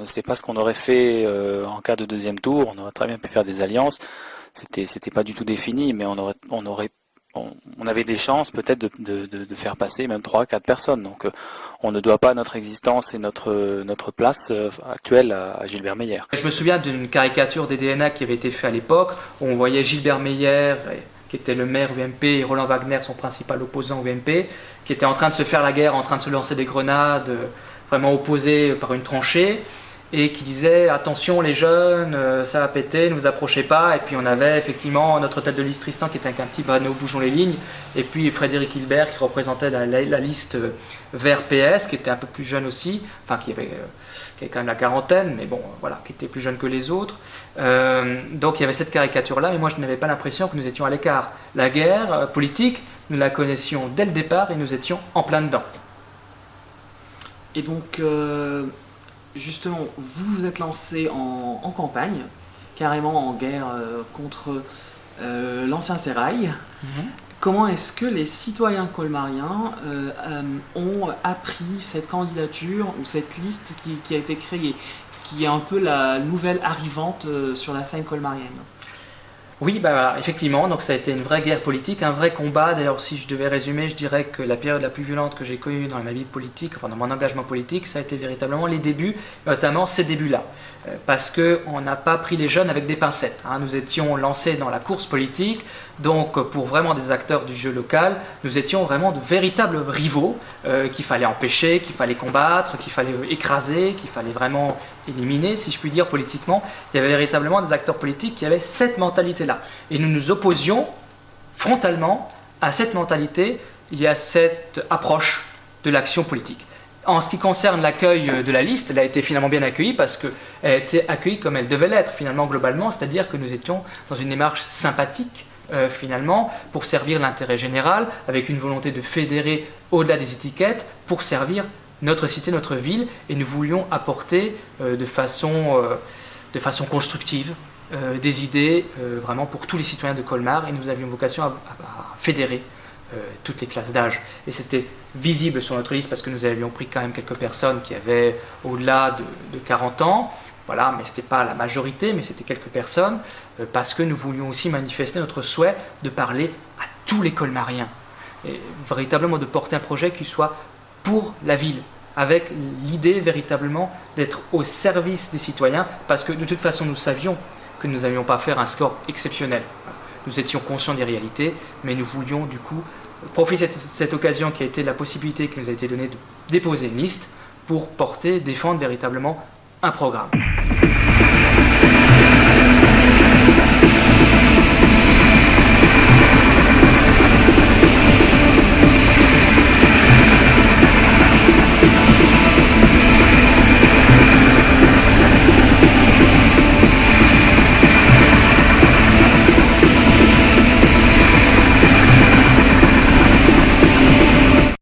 ne sait pas ce qu'on aurait fait en cas de deuxième tour. On aurait très bien pu faire des alliances. C'était pas du tout défini, mais on avait des chances peut-être de faire passer même 3-4 personnes. Donc on ne doit pas notre existence et notre place actuelle à Gilbert Meyer. Je me souviens d'une caricature des DNA qui avait été faite à l'époque, où on voyait Gilbert Meyer, qui était le maire UMP, et Roland Wagner, son principal opposant UMP, qui était en train de se faire la guerre, en train de se lancer des grenades, vraiment opposés par une tranchée, et qui disait attention les jeunes, ça va péter, ne vous approchez pas. Et puis on avait effectivement notre tête de liste Tristan qui était avec un petit panneau bougeons les lignes, et puis Frédéric Hilbert qui représentait la liste vert PS, qui était un peu plus jeune aussi, enfin qui avait quand même la quarantaine, mais bon voilà, qui était plus jeune que les autres. Donc il y avait cette caricature là, mais moi je n'avais pas l'impression que nous étions à l'écart. La guerre politique, nous la connaissions dès le départ et nous étions en plein dedans. Et donc justement, vous vous êtes lancé en campagne, carrément en guerre contre l'ancien sérail. Comment est-ce que les citoyens colmariens ont appris cette candidature ou cette liste qui a été créée, qui est un peu la nouvelle arrivante sur la scène colmarienne? Oui, bah, effectivement, donc ça a été une vraie guerre politique, un vrai combat. D'ailleurs, si je devais résumer, je dirais que la période la plus violente que j'ai connue dans ma vie politique, enfin dans mon engagement politique, ça a été véritablement les débuts, notamment ces débuts-là. Parce qu'on n'a pas pris les jeunes avec des pincettes. Nous étions lancés dans la course politique, donc pour vraiment des acteurs du jeu local, nous étions vraiment de véritables rivaux qu'il fallait empêcher, qu'il fallait combattre, qu'il fallait écraser, qu'il fallait vraiment éliminer, si je puis dire, politiquement. Il y avait véritablement des acteurs politiques qui avaient cette mentalité-là. Et nous nous opposions frontalement à cette mentalité et à cette approche de l'action politique. En ce qui concerne l'accueil de la liste, elle a été finalement bien accueillie parce qu'elle a été accueillie comme elle devait l'être finalement globalement, c'est-à-dire que nous étions dans une démarche sympathique finalement pour servir l'intérêt général, avec une volonté de fédérer au-delà des étiquettes pour servir notre cité, notre ville, et nous voulions apporter de façon constructive des idées vraiment pour tous les citoyens de Colmar, et nous avions vocation à fédérer toutes les classes d'âge. Et c'était visible sur notre liste parce que nous avions pris quand même quelques personnes qui avaient au-delà de 40 ans, voilà, mais ce n'était pas la majorité, mais c'était quelques personnes, parce que nous voulions aussi manifester notre souhait de parler à tous les Colmariens, et véritablement de porter un projet qui soit pour la ville, avec l'idée véritablement d'être au service des citoyens, parce que de toute façon nous savions que nous n'allions pas faire un score exceptionnel. Nous étions conscients des réalités, mais nous voulions du coup profiter de cette occasion qui a été la possibilité qui nous a été donnée de déposer une liste pour défendre véritablement un programme.